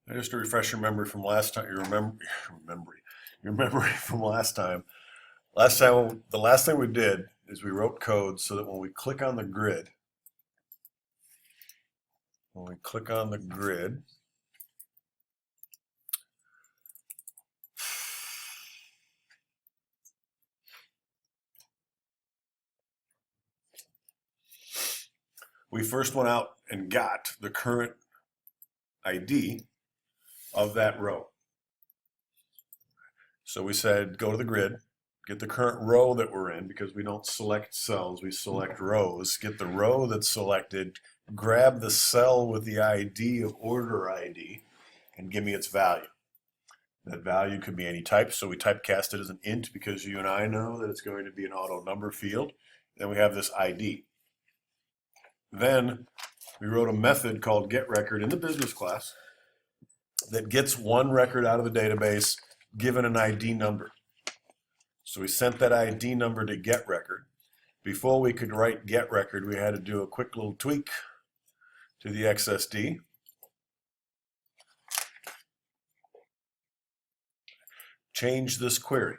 Just to refresh your memory from last time, your memory from last time. The last thing we did is we wrote code so that when we click on the grid, we first went out and got the current ID of that row. So we said, go to the grid, get the current row that we're in, because we don't select cells, we select rows. Get the row that's selected, grab the cell with the ID of order ID, and give me its value. That value could be any type, so we typecast it as an int because you and I know that it's going to be an auto number field. Then we have this ID. Then we wrote a method called getRecord in the business class that gets one record out of the database given an ID number. So we sent that ID number to getRecord. Before we could write getRecord, we had to do a quick little tweak to the XSD. Change this query.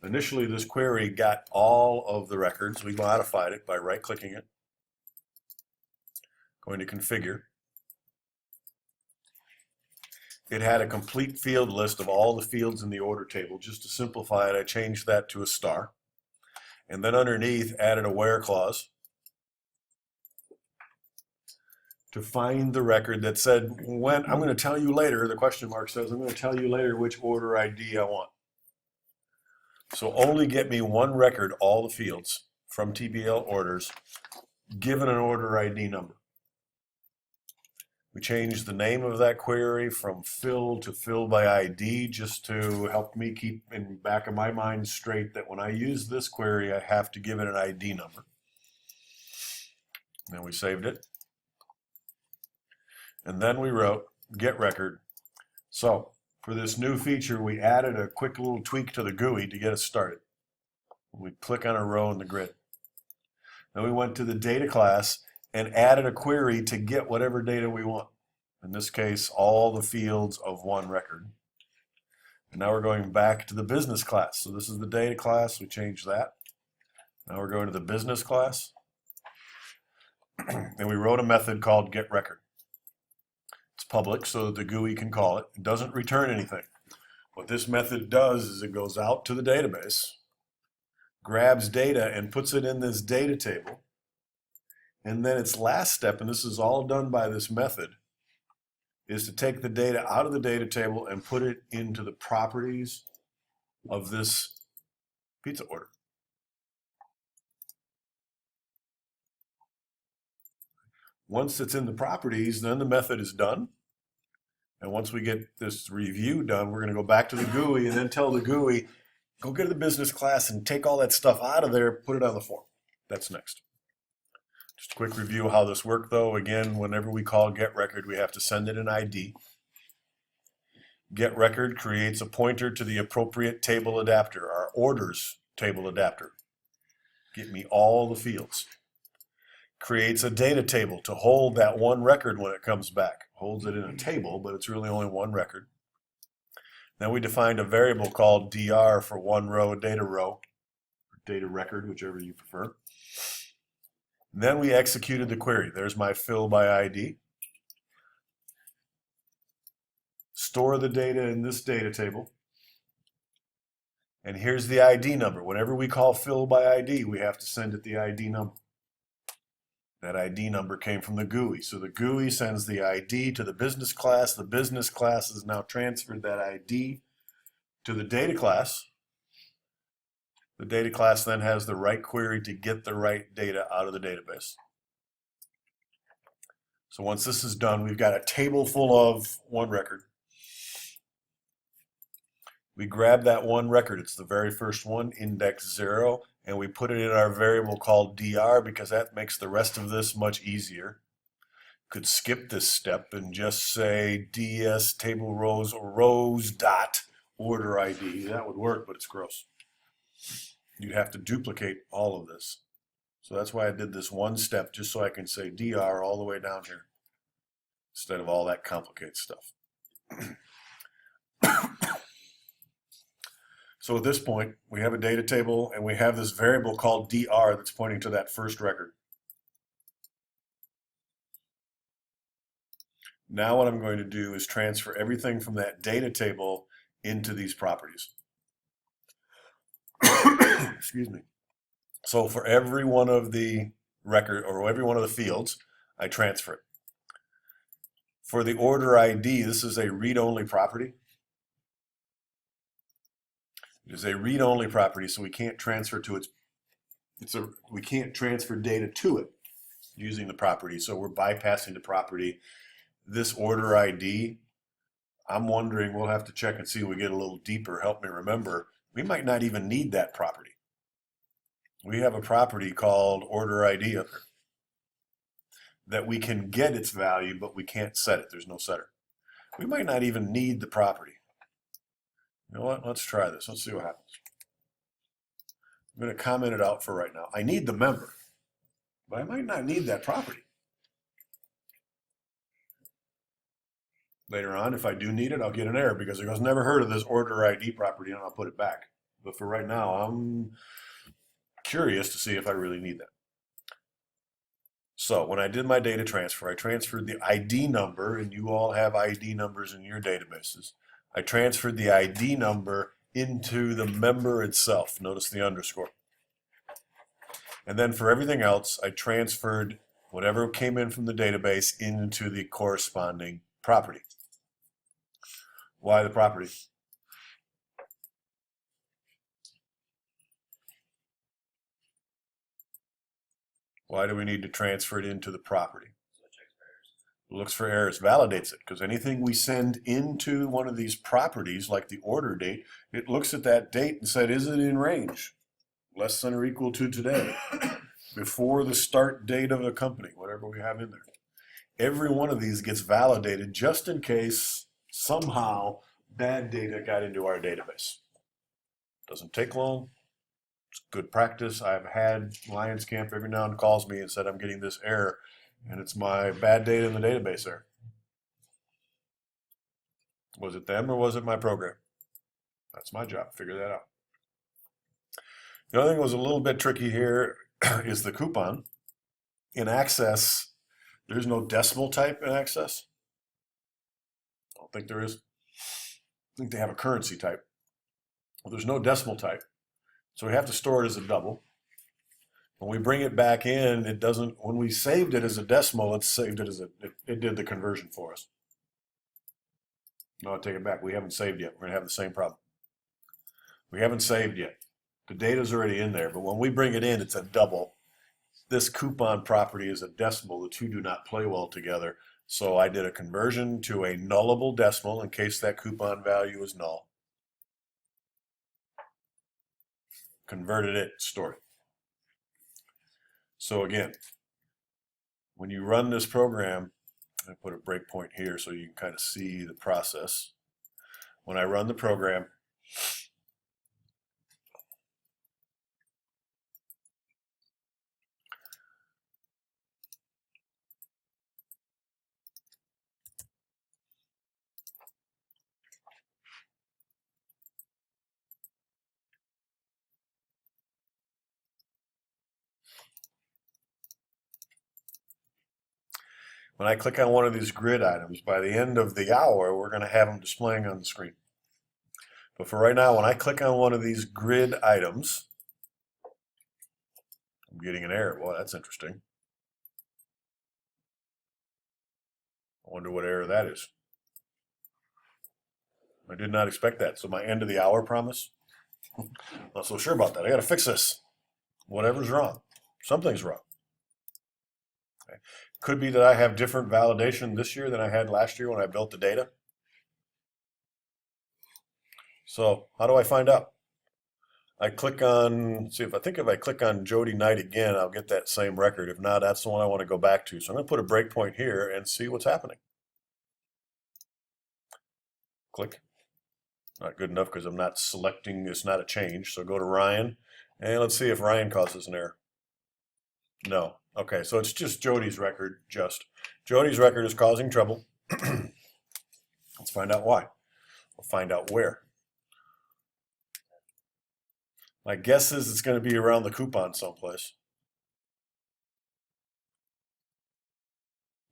Initially, this query got all of the records. We modified it by right-clicking it. Going to configure. It had a complete field list of all the fields in the order table. Just to simplify it, I changed that to a star. And then underneath, added a where clause to find the record that said, when I'm going to tell you later, the question mark says, I'm going to tell you later which order ID I want. So only get me one record, all the fields from TBL orders, given an order ID number. We changed the name of that query from fill to fill by ID just to help me keep in the back of my mind straight that when I use this query, I have to give it an ID number. Then we saved it. And then we wrote getRecord. So for this new feature, we added a quick little tweak to the GUI to get us started. We click on a row in the grid. Then we went to the data class and added a query to get whatever data we want. In this case, all the fields of one record. And now we're going back to the business class. So this is the data class, we changed that. Now we're going to the business class. And we wrote a method called getRecord. It's public so that the GUI can call it. It doesn't return anything. What this method does is it goes out to the database, grabs data and puts it in this data table. And then its last step, and this is all done by this method, is to take the data out of the data table and put it into the properties of this pizza order. Once it's in the properties, then the method is done. And once we get this review done, we're going to go back to the GUI and then tell the GUI, go get to the business class and take all that stuff out of there, put it on the form. That's next. Just a quick review of how this worked, though. Again, whenever we call getRecord, we have to send it an ID. GetRecord creates a pointer to the appropriate table adapter, our orders table adapter. Get me all the fields. Creates a data table to hold that one record when it comes back. Holds it in a table, but it's really only one record. Then we defined a variable called dr for one row, or data record, whichever you prefer. Then we executed the query. There's my fill by ID. Store the data in this data table. And here's the ID number. Whenever we call fill by ID, we have to send it the ID number. That ID number came from the GUI. So the GUI sends the ID to the business class. The business class has now transferred that ID to the data class. The data class then has the right query to get the right data out of the database. So once this is done, we've got a table full of one record. We grab that one record, it's the very first one, index 0, and we put it in our variable called dr because that makes the rest of this much easier. Could skip this step and just say ds table rows or rows dot order ID. That would work, but it's gross. You'd have to duplicate all of this. So that's why I did this one step, just so I can say dr all the way down here, instead of all that complicated stuff. So at this point, we have a data table and we have this variable called dr that's pointing to that first record. Now what I'm going to do is transfer everything from that data table into these properties. Excuse me. So for every one of the record or every one of the fields, I transfer it. For the order ID, this is a read-only property. It is a read-only property, so we can't transfer to we can't transfer data to it using the property. So we're bypassing the property. This order ID, I'm wondering, we'll have to check and see when we get a little deeper. Help me remember, we might not even need that property. We have a property called order ID up here that we can get its value, but we can't set it. There's no setter. We might not even need the property. You know what? Let's try this. Let's see what happens. I'm going to comment it out for right now. I need the member, but I might not need that property. Later on, if I do need it, I'll get an error because it goes, never heard of this order ID property, and I'll put it back. But for right now, I'm curious to see if I really need that. So when I did my data transfer, I transferred the ID number, and you all have ID numbers in your databases. I transferred the ID number into the member itself. Notice the underscore. And then for everything else, I transferred whatever came in from the database into the corresponding property. Why the property? Why do we need to transfer it into the property? It looks for errors, validates it, because anything we send into one of these properties, like the order date, it looks at that date and said, is it in range? Less than or equal to today, before the start date of a company, whatever we have in there. Every one of these gets validated just in case somehow bad data got into our database. Doesn't take long. It's good practice. I've had Lions Camp every now and then calls me and said, I'm getting this error, and it's my bad data in the database error. Was it them or was it my program? That's my job. Figure that out. The other thing that was a little bit tricky here is the coupon. In Access, there's no decimal type in Access. I don't think there is. I think they have a currency type. Well, there's no decimal type. So we have to store it as a double. When we bring it back in, it doesn't, when we saved it as a decimal, it saved it as it did the conversion for us. No, I take it back. We haven't saved yet. We're going to have the same problem. We haven't saved yet. The data's already in there, but when we bring it in, it's a double. This coupon property is a decimal. The two do not play well together. So I did a conversion to a nullable decimal in case that coupon value is null. Converted it, stored it. So again, when you run this program, I put a breakpoint here so you can kind of see the process. When I run the program, when I click on one of these grid items, by the end of the hour, we're going to have them displaying on the screen. But for right now, when I click on one of these grid items, I'm getting an error. Well, that's interesting. I wonder what error that is. I did not expect that. So my end of the hour promise? Not so sure about that. I got to fix this. Whatever's wrong. Something's wrong. Okay. Could be that I have different validation this year than I had last year when I built the data. So how do I find out? I click on, see, if I click on Jody Knight again, I'll get that same record. If not, that's the one I want to go back to. So I'm going to put a breakpoint here and see what's happening. Click. Not good enough because I'm not selecting, it's not a change. So go to Ryan, and let's see if Ryan causes an error. No. Okay, so it's just Jody's record, Jody's record is causing trouble. Let's find out why. We'll find out where. My guess is it's going to be around the coupon someplace.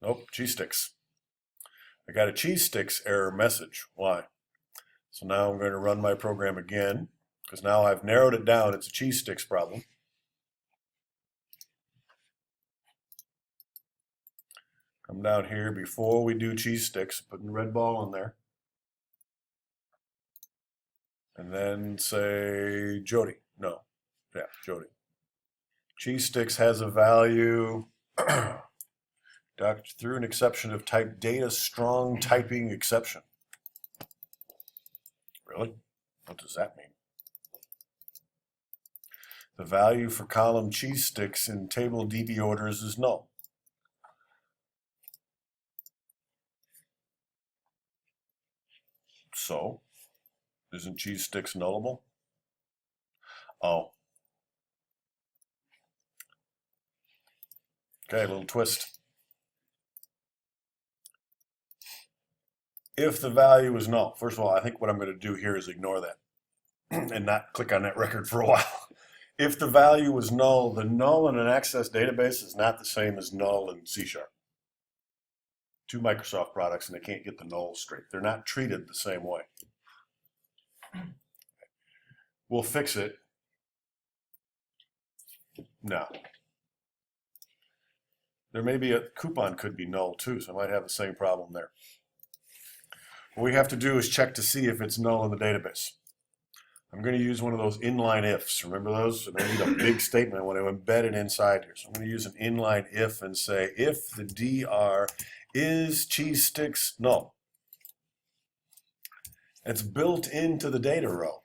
Nope, cheese sticks. I got a cheese sticks error message. Why? So now I'm going to run my program again, because now I've narrowed it down. It's a cheese sticks problem. Come down here before we do cheese sticks, put the red ball in there. And then say Jody. No. Yeah, Jody. Cheese sticks has a value through an exception of type data strong typing exception. Really? What does that mean? The value for column cheese sticks in table DB orders is null. So, isn't cheese sticks nullable? Oh. Okay, a little twist. If the value is null, first of all, I think what I'm going to do here is ignore that and not click on that record for a while. If the value is null, the null in an Access database is not the same as null in C#. Two Microsoft products and they can't get the nulls straight. They're not treated the same way. We'll fix it. No. There may be a coupon could be null too, so I might have the same problem there. What we have to do is check to see if it's null in the database. I'm going to use one of those inline ifs. Remember those? And I need a big statement. I want to embed it inside here. So I'm going to use an inline if and say if the dr is cheese sticks null. It's built into the data row.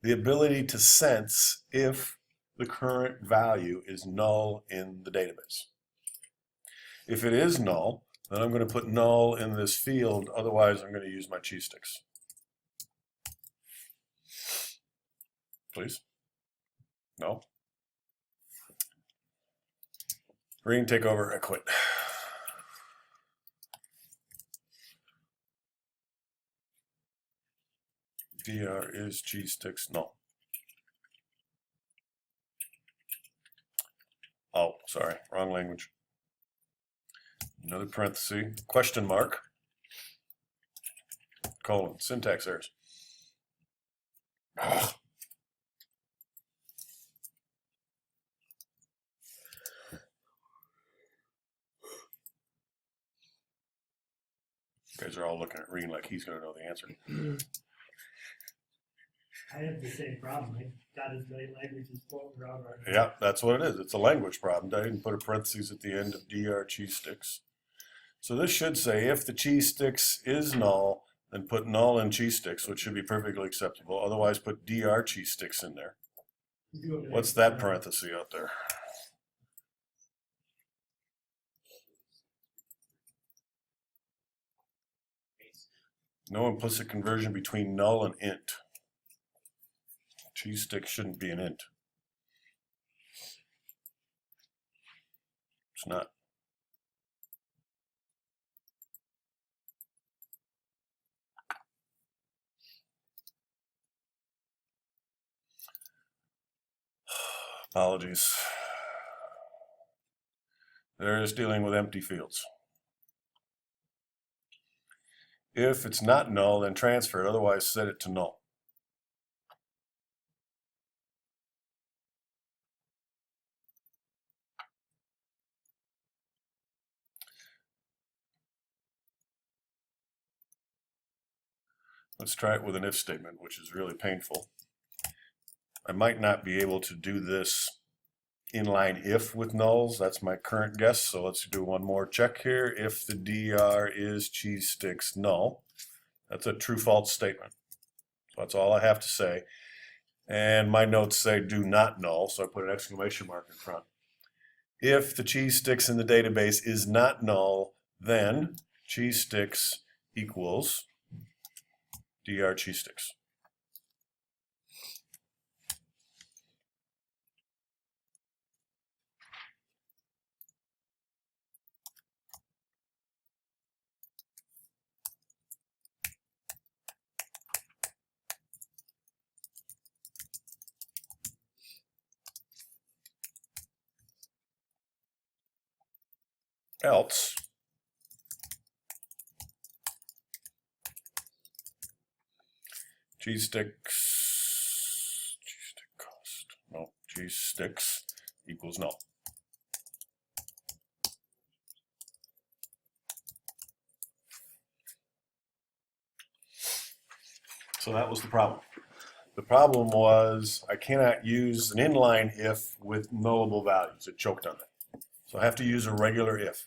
The ability to sense if the current value is null in the database. If it is null, then I'm going to put null in this field. Otherwise, I'm going to use my cheese sticks. Please? No? Green, take over. I quit. dr is cheese sticks null. Oh, sorry, wrong language. Another parenthesis, question mark, colon, syntax errors. Ugh. You guys are all looking at Reen like he's going to know the answer. I have the same problem. I got as many languages floating around right now. Yeah, that's what it is. It's a language problem. I didn't put a parentheses at the end of dr cheese sticks. So this should say if the cheese sticks is null, then put null in cheese sticks, which should be perfectly acceptable. Otherwise, put dr cheese sticks in there. What's that parenthesis out there? No implicit conversion between null and int. Cheese stick shouldn't be an int. It's not. Apologies. They're just dealing with empty fields. If it's not null, then transfer it. Otherwise, set it to null. Let's try it with an if statement, which is really painful. I might not be able to do this inline if with nulls. That's my current guess. So let's do one more check here. If the dr is cheese sticks null, that's a true false statement. So that's all I have to say. And my notes say do not null, so I put an exclamation mark in front. If the cheese sticks in the database is not null, then cheese sticks equals dr cheese sticks. else g sticks equals null. So that was the problem. The problem was I cannot use an inline if with nullable values. It choked on that. So I have to use a regular if.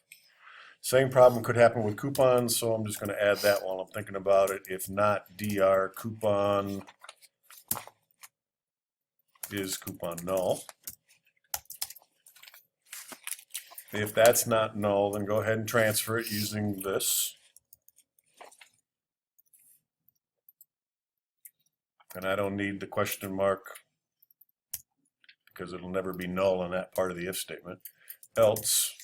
Same problem could happen with coupons, so I'm just going to add that while I'm thinking about it. If not dr coupon is coupon null. If that's not null, then go ahead and transfer it using this. And I don't need the question mark because it'll never be null in that part of the if statement. Else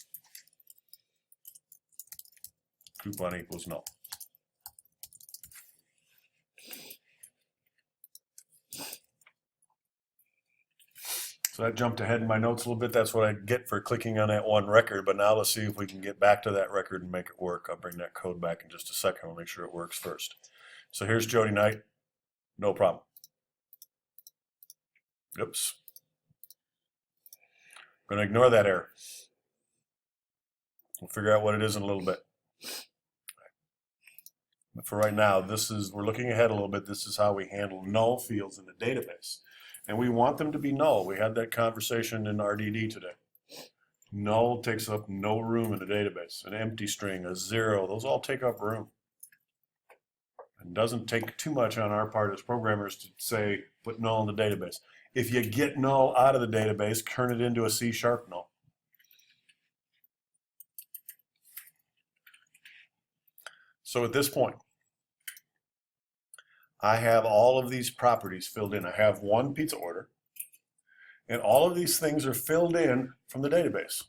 coupon equals null. So that jumped ahead in my notes a little bit. That's what I get for clicking on that one record. But now let's see if we can get back to that record and make it work. I'll bring that code back in just a second. I'll make sure it works first. So here's Jody Knight. No problem. Oops. I'm going to ignore that error. We'll figure out what it is in a little bit. But for right now, we're looking ahead a little bit. This is how we handle null fields in the database. And we want them to be null. We had that conversation in RDD today. Null takes up no room in the database. An empty string, a 0, those all take up room. It doesn't take too much on our part as programmers to say, put null in the database. If you get null out of the database, turn it into a C# null. So at this point, I have all of these properties filled in. I have one pizza order, and all of these things are filled in from the database.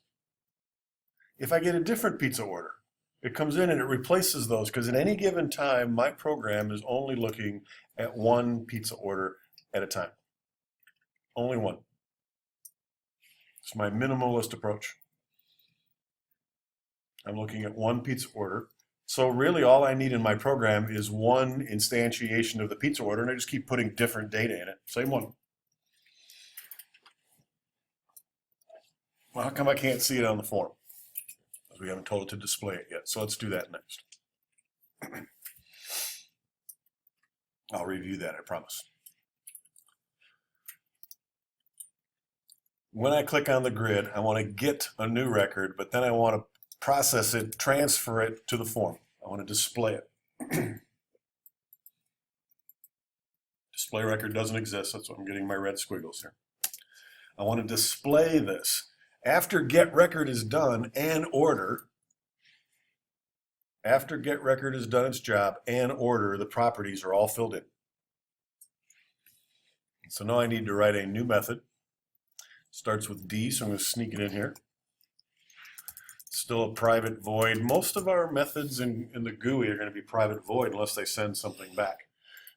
If I get a different pizza order, it comes in and it replaces those, because at any given time, my program is only looking at one pizza order at a time. Only one. It's my minimalist approach. I'm looking at one pizza order. So really all I need in my program is one instantiation of the pizza order, and I just keep putting different data in it. Same one. Well, how come I can't see it on the form? Because we haven't told it to display it yet. So let's do that next. I'll review that, I promise. When I click on the grid, I want to get a new record, but then I want to process it, transfer it to the form. I want to display it. Display record doesn't exist, that's why I'm getting my red squiggles here. I want to display this. After get record is done, and order, after get record has done its job, and order, the properties are all filled in. So now I need to write a new method. Starts with D, so I'm going to sneak it in here. Still a private void. Most of our methods in the GUI are going to be private void unless they send something back.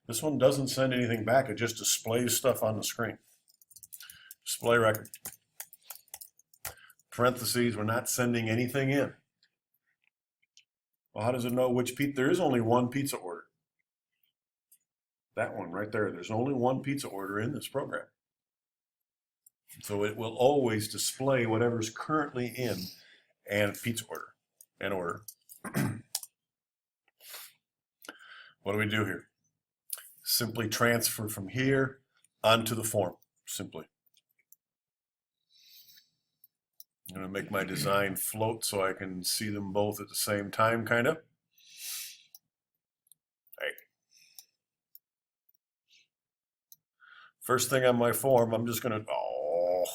This one doesn't send anything back. It just displays stuff on the screen. Display record. Parentheses, we're not sending anything in. Well, how does it know which pizza? There is only one pizza order. That one right there. There's only one pizza order in this program. So it will always display whatever's currently in and pizza order and order. What do we do here? Simply transfer from here onto the form, simply. I'm going to make my design float so I can see them both at the same time, kind of. Hey. First thing on my form, I'm just going to, oh,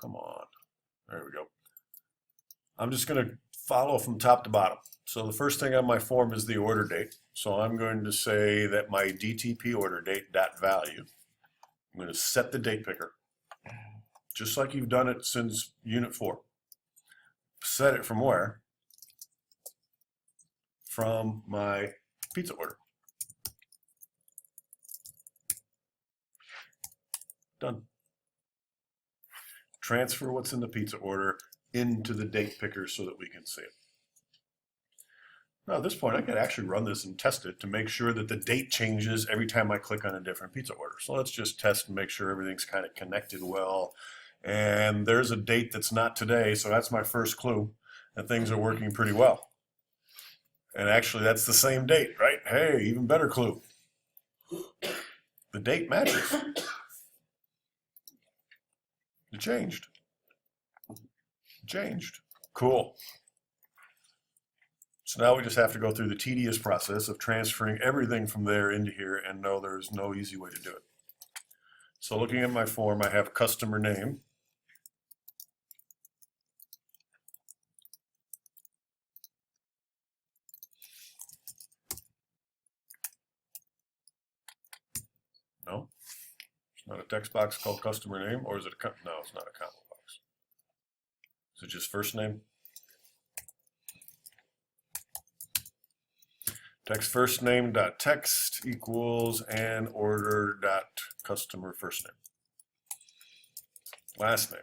come on. There we go. I'm just going to follow from top to bottom. So the first thing on my form is the order date. So I'm going to say that my DTP order date dot value. I'm going to set the date picker, just like you've done it since Unit 4. Set it from where? From my pizza order. Done. Transfer what's in the pizza order into the date picker so that we can see it. Now at this point, I could actually run this and test it to make sure that the date changes every time I click on a different pizza order. So let's just test and make sure everything's kind of connected well. And there's a date that's not today, so that's my first clue that things are working pretty well. And actually, that's the same date, right? Hey, even better clue. The date matches. It changed. Changed. Cool. So now we just have to go through the tedious process of transferring everything from there into here, and no, there's no easy way to do it. So looking at my form, I have customer name. No, it's not a text box called customer name, or is it a, no, it's not a comma box. Is it just first name? Text first name dot text equals and order dot customer first name. Last name.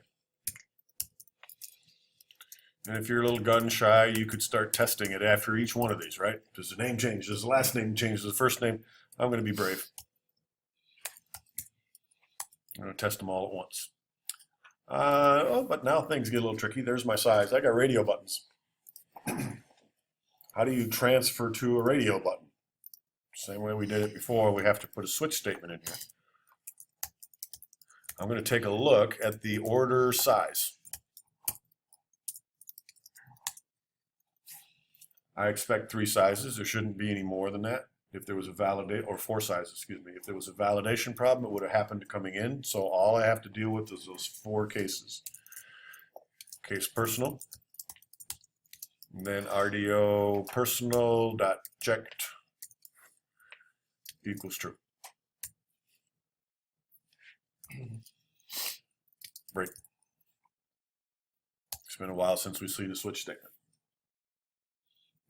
And if you're a little gun shy, you could start testing it after each one of these, right? Does the name change? Does the last name change? Does the first name? I'm going to be brave. I'm going to test them all at once. But now things get a little tricky. There's my size. I got radio buttons. How do you transfer to a radio button? Same way we did it before, we have to put a switch statement in here. I'm going to take a look at the order size. I expect 3 sizes. There shouldn't be any more than that. If there was a validate, or 4 sizes, excuse me. If there was a validation problem, it would have happened coming in. So all I have to deal with is those 4 cases. Case personal. And then RDO personal dot checked equals true. Break. It's been a while since we've seen a switch statement.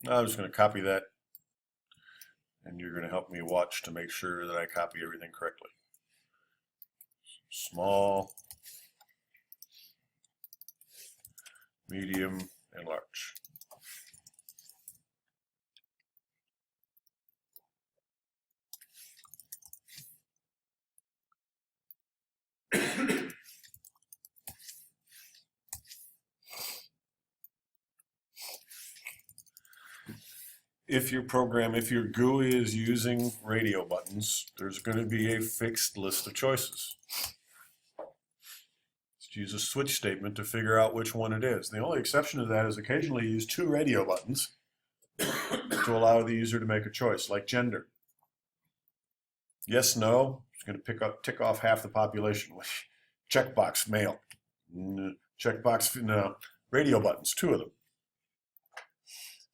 Now I'm just going to copy that, and you're going to help me watch to make sure that I copy everything correctly. Small, medium, and large. If your program, if your GUI is using radio buttons, there's going to be a fixed list of choices. Just use a switch statement to figure out which one it is. The only exception to that is occasionally use 2 radio buttons to allow the user to make a choice, like gender. Yes, no, it's going to tick off half the population. Checkbox, male. Checkbox, no. Radio buttons, 2 of them.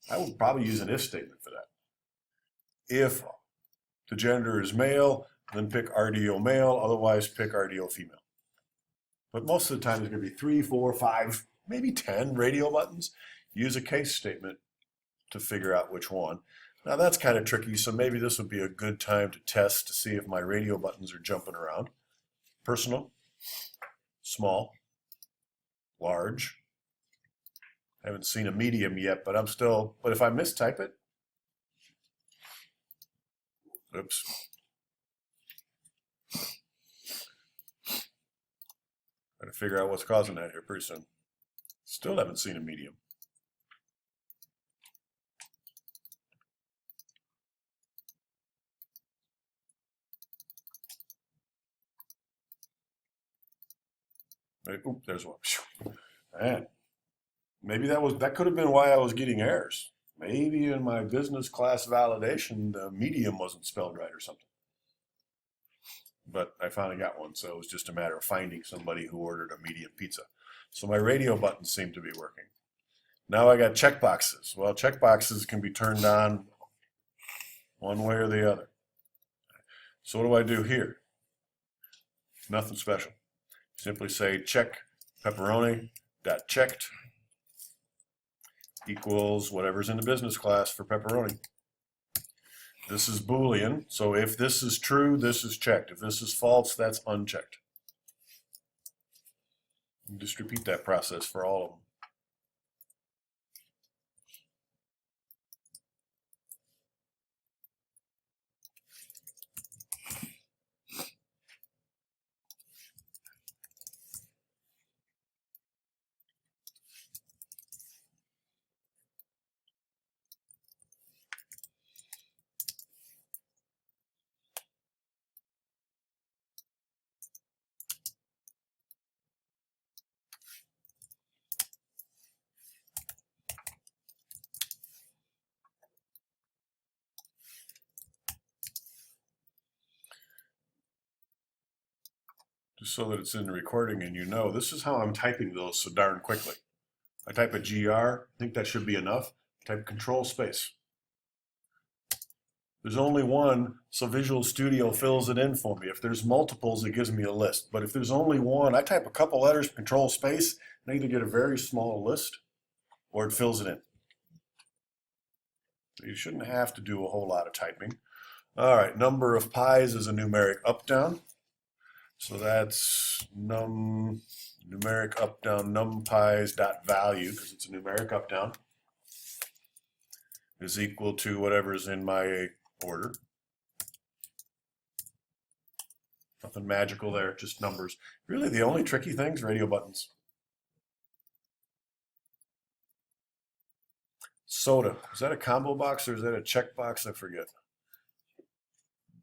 I would probably use an if statement for that. If the gender is male, then pick RDO male, otherwise pick RDO female. But most of the time there's going to be 3, 4, 5, maybe 10 radio buttons. Use a case statement to figure out which one. Now that's kind of tricky, so maybe this would be a good time to test to see if my radio buttons are jumping around. Personal, small, large. I haven't seen a medium yet, but but if I mistype it, oops. Gotta figure out what's causing that here pretty soon. Still haven't seen a medium. Oop, there's one. Man. Maybe that could have been why I was getting errors. Maybe in my business class validation, the medium wasn't spelled right or something. But I finally got one, so it was just a matter of finding somebody who ordered a medium pizza. So my radio buttons seem to be working. Now I got checkboxes. Well, checkboxes can be turned on one way or the other. So what do I do here? Nothing special. Simply say check pepperoni dot checked equals whatever's in the business class for pepperoni. This is Boolean, so if this is true, this is checked. If this is false, that's unchecked. And just repeat that process for all of them. just so that it's in the recording and you know, this is how I'm typing those so darn quickly. I type a GR, I think that should be enough. Type control space. There's only one, so Visual Studio fills it in for me. If there's multiples, it gives me a list. But if there's only one, I type a couple letters, control space, and I either get a very small list or it fills it in. So you shouldn't have to do a whole lot of typing. All right, number of pies is a numeric up-down. So that's numeric up-down numpis dot value, because it's a numeric up-down, is equal to whatever's in my order. Nothing magical there, just numbers. Really, the only tricky things, radio buttons. Soda, is that a combo box or is that a check box? I forget.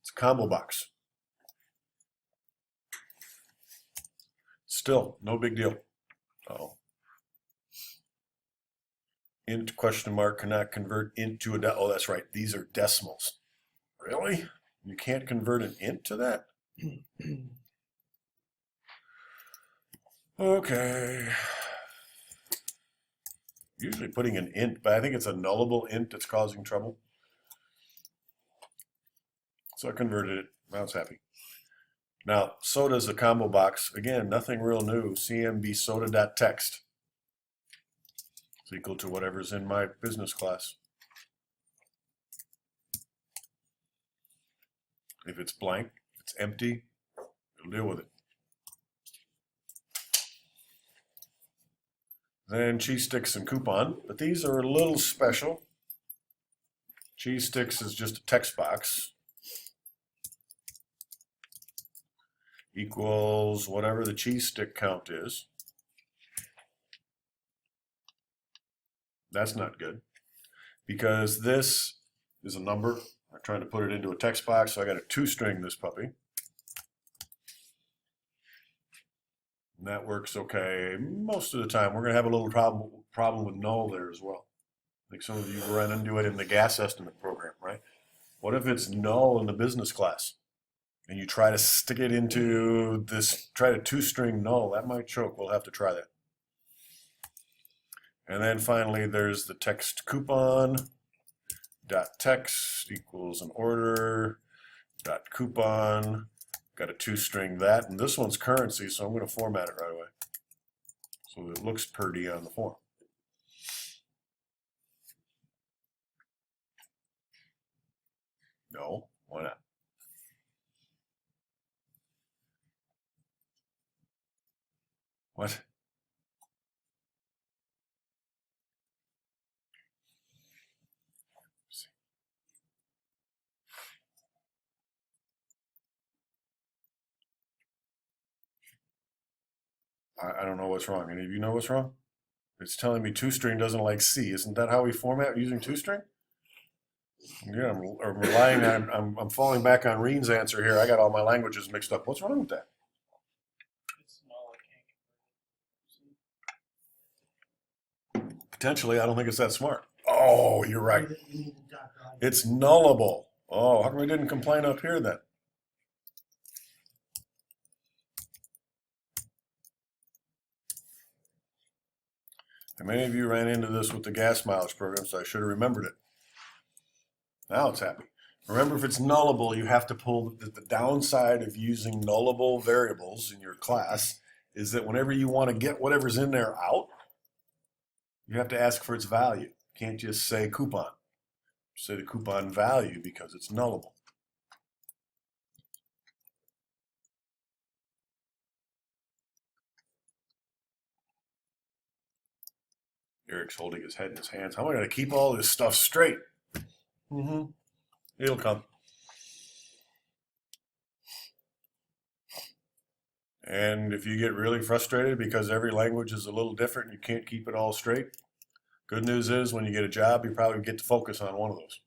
It's a combo box. Still, no big deal. Oh. Int question mark cannot convert into a, oh, that's right. These are decimals. Really? You can't convert an int to that? Okay. Usually putting an int, but I think it's a nullable int that's causing trouble. So I converted it. Now it's happy. Now, soda is a combo box. Again, nothing real new. CMB soda.text. It's equal to whatever's in my business class. If it's blank, if it's empty, it'll deal with it. Then cheese sticks and coupon, but these are a little special. Cheese sticks is just a text box. Equals whatever the cheese stick count is. That's not good, because this is a number. I'm trying to put it into a text box, so I got to two-string this puppy. And that works okay most of the time. We're going to have a little problem with null there as well. I think some of you ran into it in the gas estimate program, right? What if it's null in the business class? And you try to stick it into this, try to two-string null. That might choke. We'll have to try that. And then finally, there's the text coupon dot text equals an order dot coupon. Got a two-string that, and this one's currency, so I'm going to format it right away so that it looks pretty on the form. No, why not? What? I don't know what's wrong. Any of you know what's wrong? It's telling me two-string doesn't like C. Isn't that how we format using two-string? Yeah, I'm relying on, I'm falling back on Reen's answer here. I got all my languages mixed up. What's wrong with that? Potentially, I don't think it's that smart. Oh, you're right. It's nullable. Oh, how come we didn't complain up here then? And many of you ran into this with the gas mileage program, so I should have remembered it. Now it's happy. Remember, if it's nullable, you have to pull the downside of using nullable variables in your class is that whenever you want to get whatever's in there out, you have to ask for its value. You can't just say coupon. Say the coupon value because it's nullable. Eric's holding his head in his hands. How am I going to keep all this stuff straight? It'll come. And if you get really frustrated because every language is a little different and you can't keep it all straight, good news is when you get a job, you probably get to focus on one of those.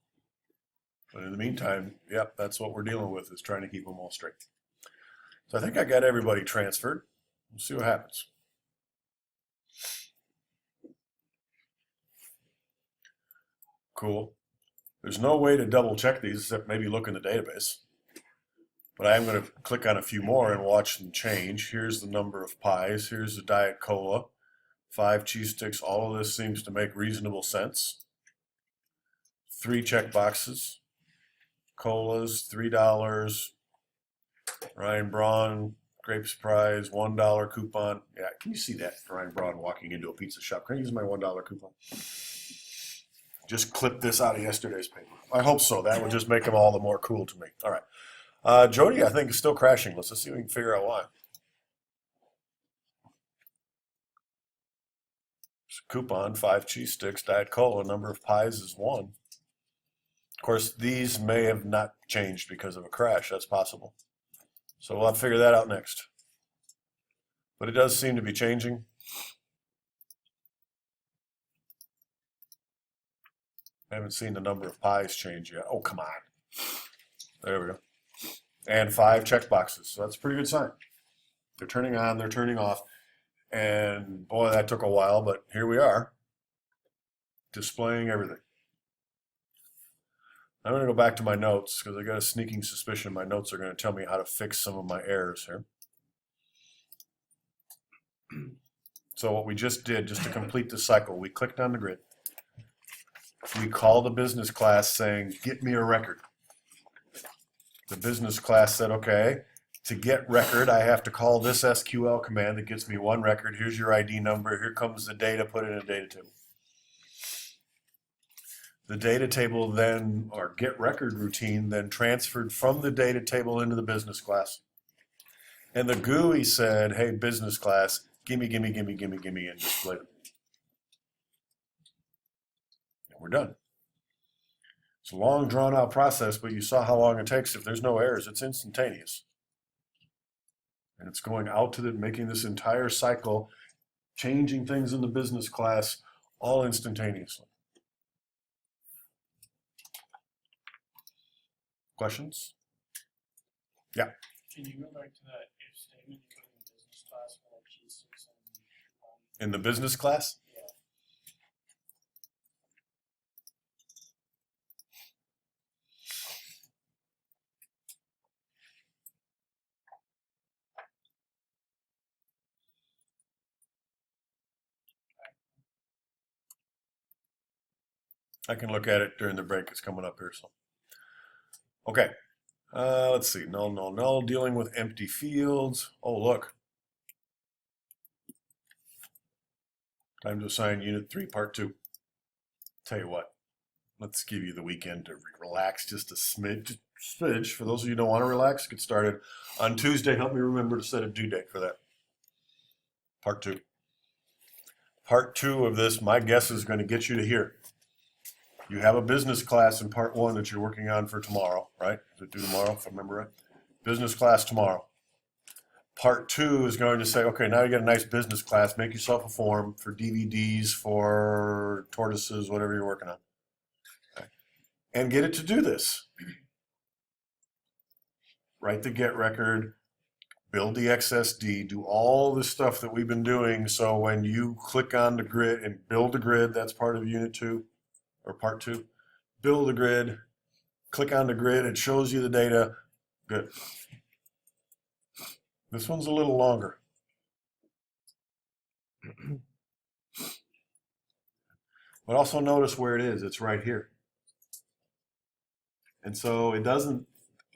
But in the meantime, yep, that's what we're dealing with, is trying to keep them all straight. So I think I got everybody transferred. We'll see what happens. Cool. There's no way to double check these except maybe look in the database. But I am going to click on a few more and watch them change. Here's the number of pies. Here's the Diet Cola. 5 cheese sticks. All of this seems to make reasonable sense. 3 check boxes. Colas, $3. Ryan Braun, grape surprise, $1 coupon. Yeah, can you see that? Ryan Braun walking into a pizza shop. Can I use my $1 coupon? Just clip this out of yesterday's paper. I hope so. That would just make them all the more cool to me. All right. Jody, I think, is still crashing. Let's see if we can figure out why. Coupon, 5 cheese sticks, Diet Cola, number of pies is 1. Of course, these may have not changed because of a crash. That's possible. So we'll have to figure that out next. But it does seem to be changing. I haven't seen the number of pies change yet. Oh, come on. There we go. And 5 check boxes. So that's a pretty good sign. They're turning on, they're turning off. And boy, that took a while, but here we are, displaying everything. I'm going to go back to my notes because I got a sneaking suspicion my notes are going to tell me how to fix some of my errors here. So what we just did, just to complete the cycle, we clicked on the grid. We called the business class saying, get me a record. The business class said, okay, to get record, I have to call this SQL command that gets me 1 record. Here's your ID number. Here comes the data. Put it in a data table. The data table then, or get record routine, then transferred from the data table into the business class. And the GUI said, hey, business class, gimme, gimme, gimme, gimme, gimme, and displayed it. And we're done. It's a long, drawn-out process, but you saw how long it takes. If there's no errors, it's instantaneous. And it's going out to making this entire cycle, changing things in the business class, all instantaneously. Questions? Yeah. Can you go back to that if statement you put in the business class for like cheese sticks and In the business class? yeah. I can look at it during the break. It's coming up here. So, okay. Let's see. Null, null, null. Dealing with empty fields. Oh, look. Time to assign Unit 3, Part 2. Tell you what. Let's give you the weekend to relax just a smidge. For those of you who don't want to relax, get started on Tuesday. Help me remember to set a due date for that. Part 2. Part 2 of this, my guess, is going to get you to here. You have a business class in Part 1 that you're working on for tomorrow, right? Is it due tomorrow, if I remember right? Business class tomorrow. Part 2 is going to say, okay, now you got a nice business class. Make yourself a form for DVDs, for tortoises, whatever you're working on. Okay. And get it to do this. Write the get record, build the XSD, do all the stuff that we've been doing. So when you click on the grid and build the grid, that's part of Unit 2 or Part 2. Build the grid, click on the grid, it shows you the data. Good. This one's a little longer. But also notice where it is. It's right here. And so it doesn't,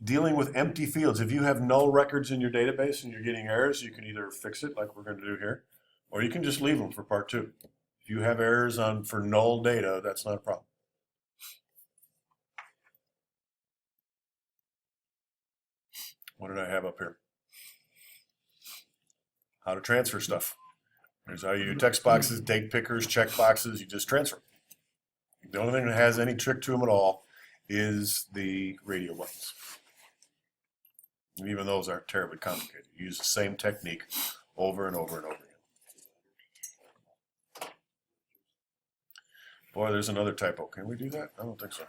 dealing with empty fields, if you have null records in your database and you're getting errors, you can either fix it like we're going to do here, or you can just leave them for Part 2. If you have errors for null data, that's not a problem. What did I have up here? How to transfer stuff. Here's how you do text boxes, date pickers, check boxes. You just transfer. The only thing that has any trick to them at all is the radio buttons. And even those aren't terribly complicated. You use the same technique over and over and over again. Boy, there's another typo. Can we do that? I don't think so.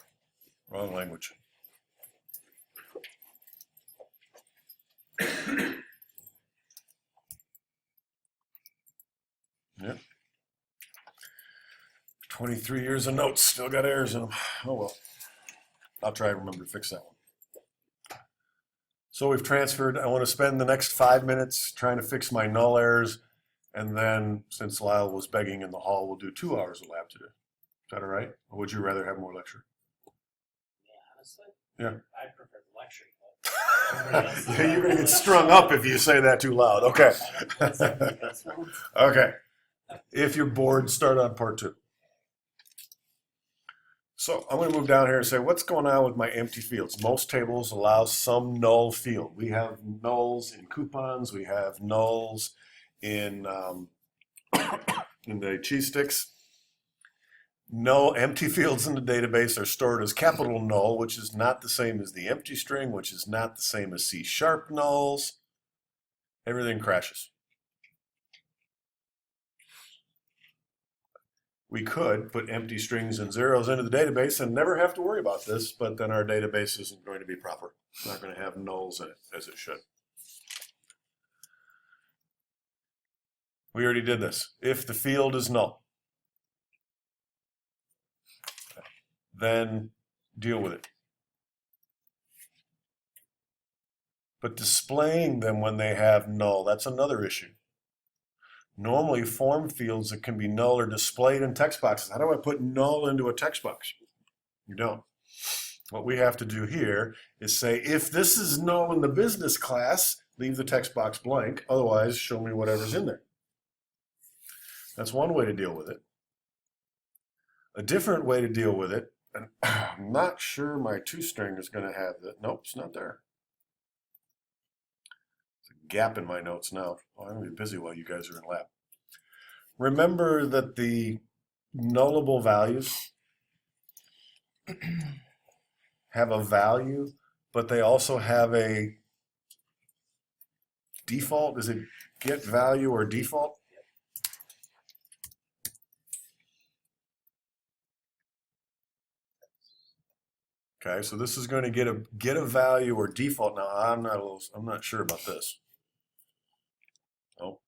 Wrong language. Yep. 23 years of notes, still got errors in them. Oh well. I'll try and remember to fix that one. So we've transferred. I want to spend the next 5 minutes trying to fix my null errors. And then, since Lyle was begging in the hall, we'll do 2 hours of lab today. Is that all right? Or would you rather have more lecture? Yeah, honestly. Yeah. I prefer the lecture, but. You're going to get strung up if you say that too loud. Okay. Okay. If you're bored, start on part 2. So I'm going to move down here and say, what's going on with my empty fields? Most tables allow some null field. We have nulls in coupons. We have nulls in in the cheese sticks. Null empty fields in the database are stored as capital null, which is not the same as the empty string, which is not the same as C# nulls. Everything crashes. We could put empty strings and zeros into the database and never have to worry about this, but then our database isn't going to be proper. It's not going to have nulls in it as it should. We already did this. If the field is null, then deal with it. But displaying them when they have null, that's another issue. Normally, form fields that can be null are displayed in text boxes. How do I put null into a text box? You don't. What we have to do here is say, if this is null in the business class, leave the text box blank. Otherwise, show me whatever's in there. That's one way to deal with it. A different way to deal with it, and I'm not sure my toString is going to have that. Nope, it's not there. There's a gap in my notes now. Oh, I'm going to be busy while you guys are in lab. Remember that the nullable values have a value, but they also have a default. Is it get value or default? Okay, so this is going to get a value or default. Now I'm not sure about this. Oh,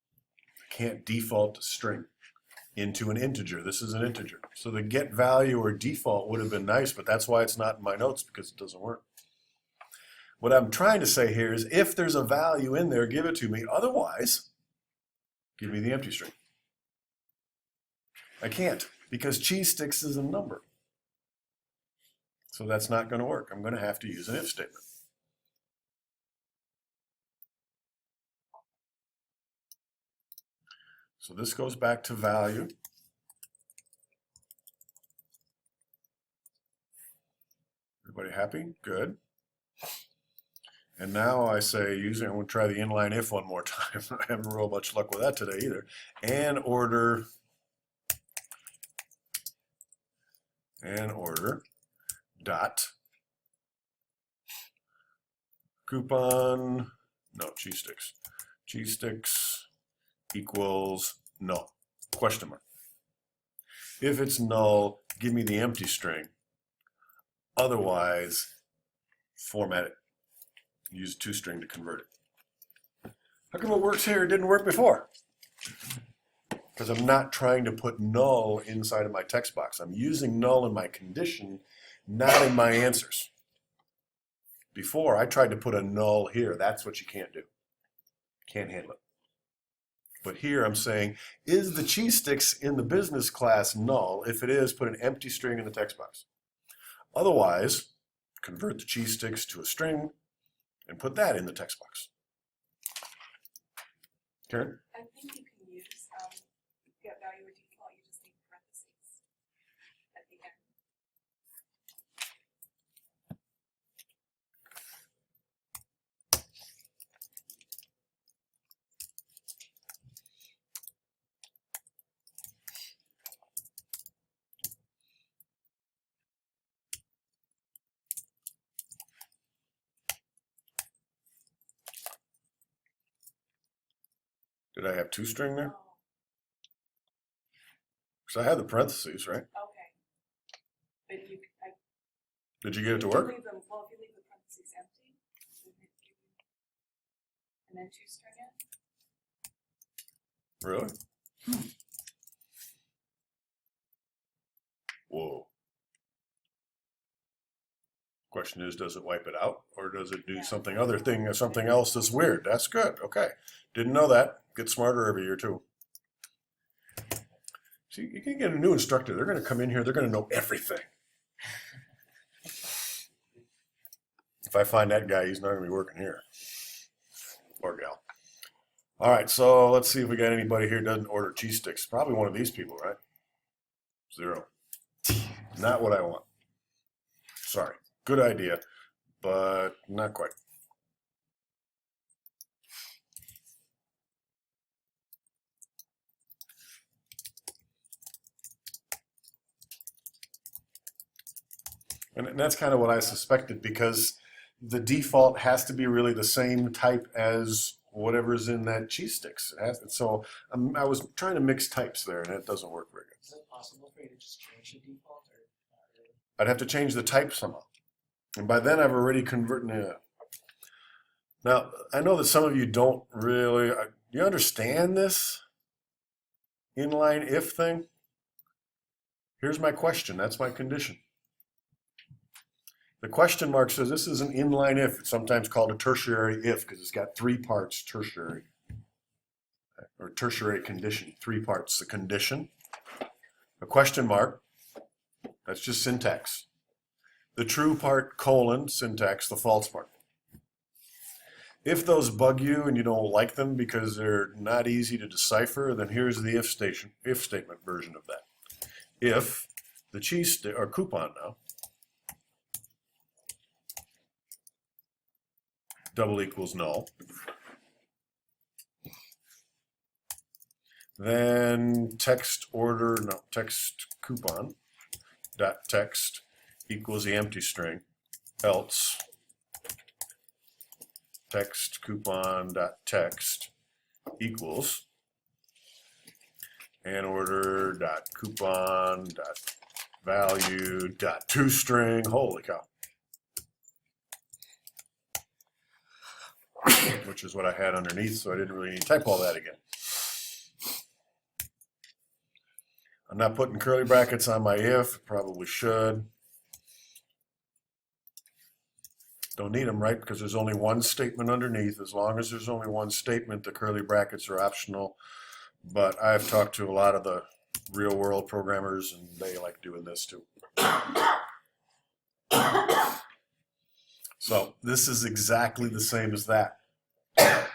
I can't default a string into an integer. This is an integer. So the get value or default would have been nice, but that's why it's not in my notes, because it doesn't work. What I'm trying to say here is, if there's a value in there, give it to me. Otherwise, give me the empty string. I can't, because cheese sticks is a number. So that's not going to work. I'm going to have to use an if statement. So this goes back to value. Everybody happy? Good. And now I say, I'm going to try the inline if one more time. I haven't real much luck with that today either. And order dot coupon, no, cheese sticks equals null, question mark. If it's null, give me the empty string. Otherwise, format it. Use toString to convert it. How come it works here? It didn't work before. Because I'm not trying to put null inside of my text box. I'm using null in my condition, not in my answers. Before, I tried to put a null here. That's what you can't do. Can't handle it. But here I'm saying, is the cheese sticks in the business class null? If it is, put an empty string in the text box. Otherwise, convert the cheese sticks to a string and put that in the text box. Karen? I think you can use get value or default. You just need parentheses at the end. Did I have toString there? Oh, Because I had the parentheses, right? okay. But Did you get it to if work? you leave them, well, if you leave the parentheses empty, and then toString it. Really? Whoa. Question is, does it wipe it out, or does it do something else that's weird? That's good. Okay, didn't know that. Get smarter every year too. See, you can get a new instructor. They're going to come in here. They're going to know everything. If I find that guy, he's not going to be working here. Or gal. All right, so let's see if we got anybody here who doesn't order cheese sticks. Probably one of these people, right? 0. Not what I want. Sorry. Good idea, but not quite. And that's kind of what I suspected, because the default has to be really the same type as whatever's in that cheese sticks. So I was trying to mix types there, and it doesn't work very good. Is it possible for you to just change the default or not really? I'd have to change the type somehow. And by then I've already converted it. Now, I know that some of you don't really, you understand this inline if thing? Here's my question, that's my condition. The question mark says this is an inline if. It's sometimes called a tertiary if because it's got 3 parts, tertiary. Or tertiary condition, 3 parts. The condition, a question mark, that's just syntax. The true part, colon, syntax, the false part. If those bug you and you don't like them because they're not easy to decipher, then here's the if statement version of that. If the cheese stick, or coupon now, double equals null, then text coupon dot text equals the empty string, else text coupon dot text equals and order dot coupon dot value dot toString. Holy cow. Which is what I had underneath, so I didn't really need to type all that again. I'm not putting curly brackets on my if, probably should. Don't need them, right? Because there's only one statement underneath. As long as there's only one statement, the curly brackets are optional. But I've talked to a lot of the real world programmers, and they like doing this too. So this is exactly the same as that. Let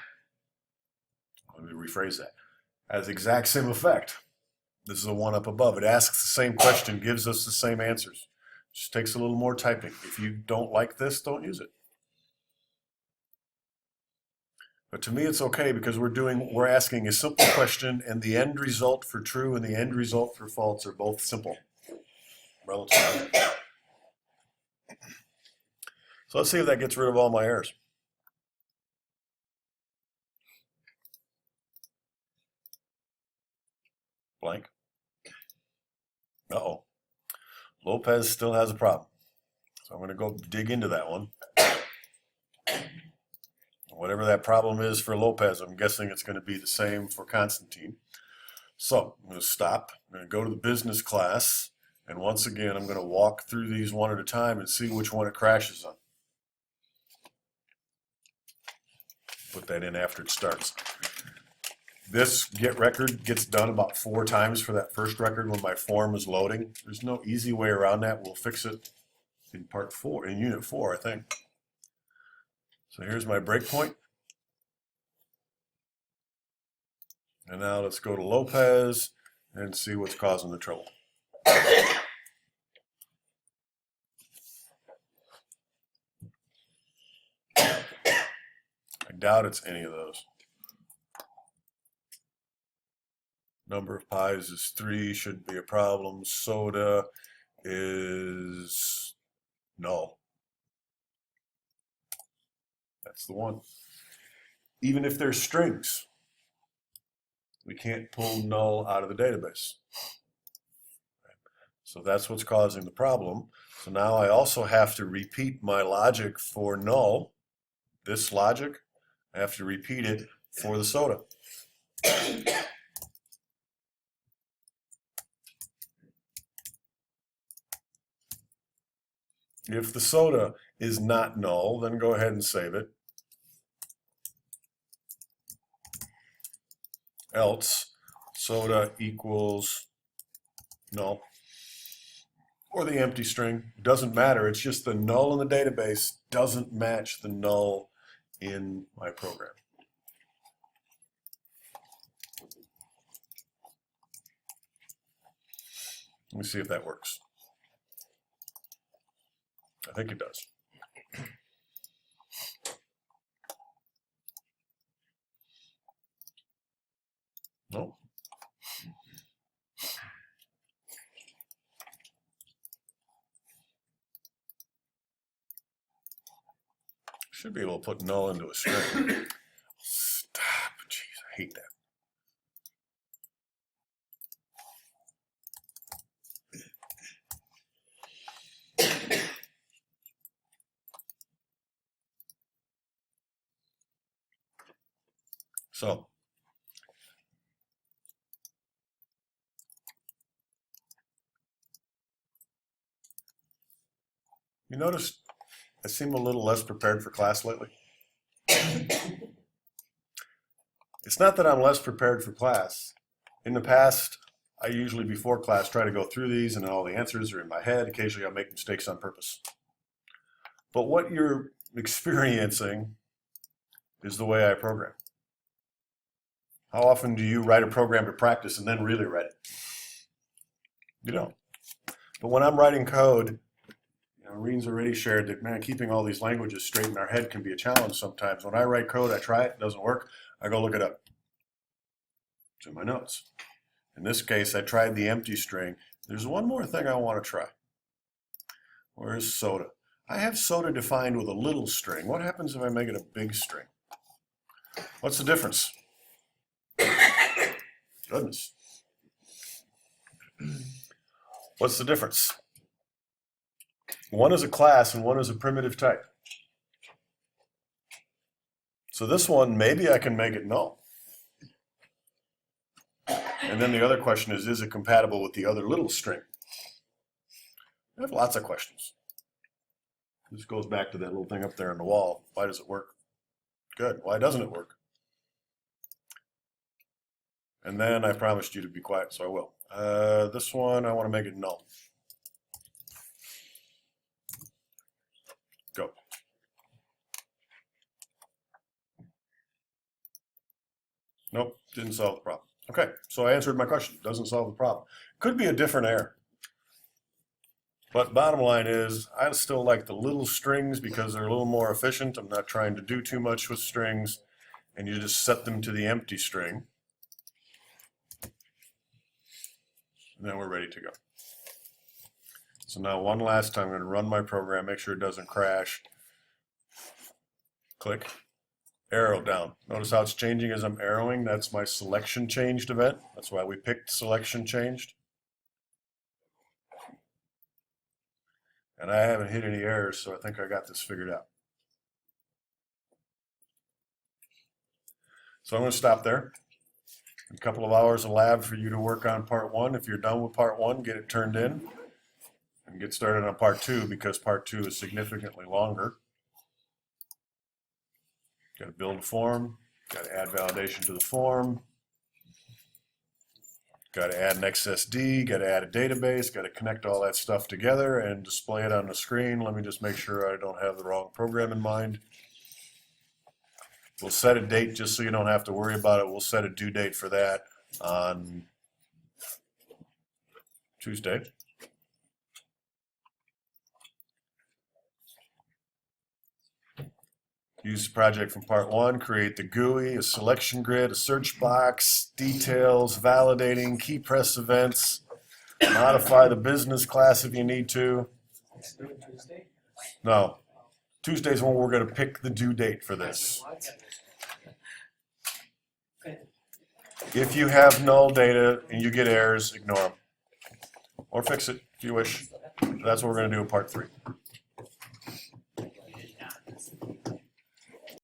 me rephrase that. Has exact same effect. This is the one up above. It asks the same question, gives us the same answers. Just takes a little more typing. If you don't like this, don't use it. But to me, it's okay because we're asking a simple question, and the end result for true and the end result for false are both simple. Relatively. So let's see if that gets rid of all my errors. Blank. Uh-oh. Lopez still has a problem. So I'm going to go dig into that one. Whatever that problem is for Lopez, I'm guessing it's going to be the same for Constantine. So I'm going to stop. I'm going to go to the business class. And once again, I'm going to walk through these one at a time and see which one it crashes on. Put that in after it starts. This get record gets done about 4 times for that first record when my form is loading. There's no easy way around that. We'll fix it in part 4, in unit 4, I think. So here's my breakpoint. And now let's go to Lopez and see what's causing the trouble. I doubt it's any of those. Number of pies is 3, shouldn't be a problem. Soda is null. That's the one. Even if there's strings, we can't pull null out of the database. So that's what's causing the problem. So now I also have to repeat my logic for null. This logic, I have to repeat it for the soda. If the soda is not null, then go ahead and save it. Else soda equals null. Or the empty string. Doesn't matter. It's just the null in the database doesn't match the null in my program. Let me see if that works. I think it does. No. Should be able to put null into a string. Stop. Jeez, I hate that. So, you notice I seem a little less prepared for class lately. It's not that I'm less prepared for class. In the past, I usually before class try to go through these and all the answers are in my head. Occasionally I make mistakes on purpose. But what you're experiencing is the way I program. How often do you write a program to practice and then really write it? You don't. But when I'm writing code, Reen's already shared that, man, keeping all these languages straight in our head can be a challenge sometimes. When I write code, I try it doesn't work, I go look it up. It's in my notes. In this case, I tried the empty string. There's one more thing I want to try. Where's soda? I have soda defined with a little string. What happens if I make it a big string? What's the difference? Goodness. What's the difference? One is a class and one is a primitive type. So this one, maybe I can make it null. And then the other question is it compatible with the other little string? I have lots of questions. This goes back to that little thing up there on the wall. Why does it work? Good. Why doesn't it work? And then I promised you to be quiet, so I will. This one, I want to make it null. Go. Nope, didn't solve the problem. Okay, so I answered my question. Doesn't solve the problem. Could be a different error. But bottom line is, I still like the little strings because they're a little more efficient. I'm not trying to do too much with strings. And you just set them to the empty string. And then we're ready to go. So now one last time, I'm going to run my program, make sure it doesn't crash. Click. Arrow down. Notice how it's changing as I'm arrowing. That's my selection changed event. That's why we picked selection changed. And I haven't hit any errors, so I think I got this figured out. So I'm going to stop there. A couple of hours of lab for you to work on part one. If you're done with part one, get it turned in and get started on part two because part two is significantly longer. Got to build a form, got to add validation to the form, got to add an XSD, got to add a database, got to connect all that stuff together and display it on the screen. Let me just make sure I don't have the wrong program in mind. We'll set a date just so you don't have to worry about it. We'll set a due date for that on Tuesday. Use the project from part one, create the GUI, a selection grid, a search box, details, validating, key press events, modify the business class if you need to. No, Tuesday's when we're going to pick the due date for this. If you have null data and you get errors, ignore them. Or fix it if you wish. That's what we're going to do in part three.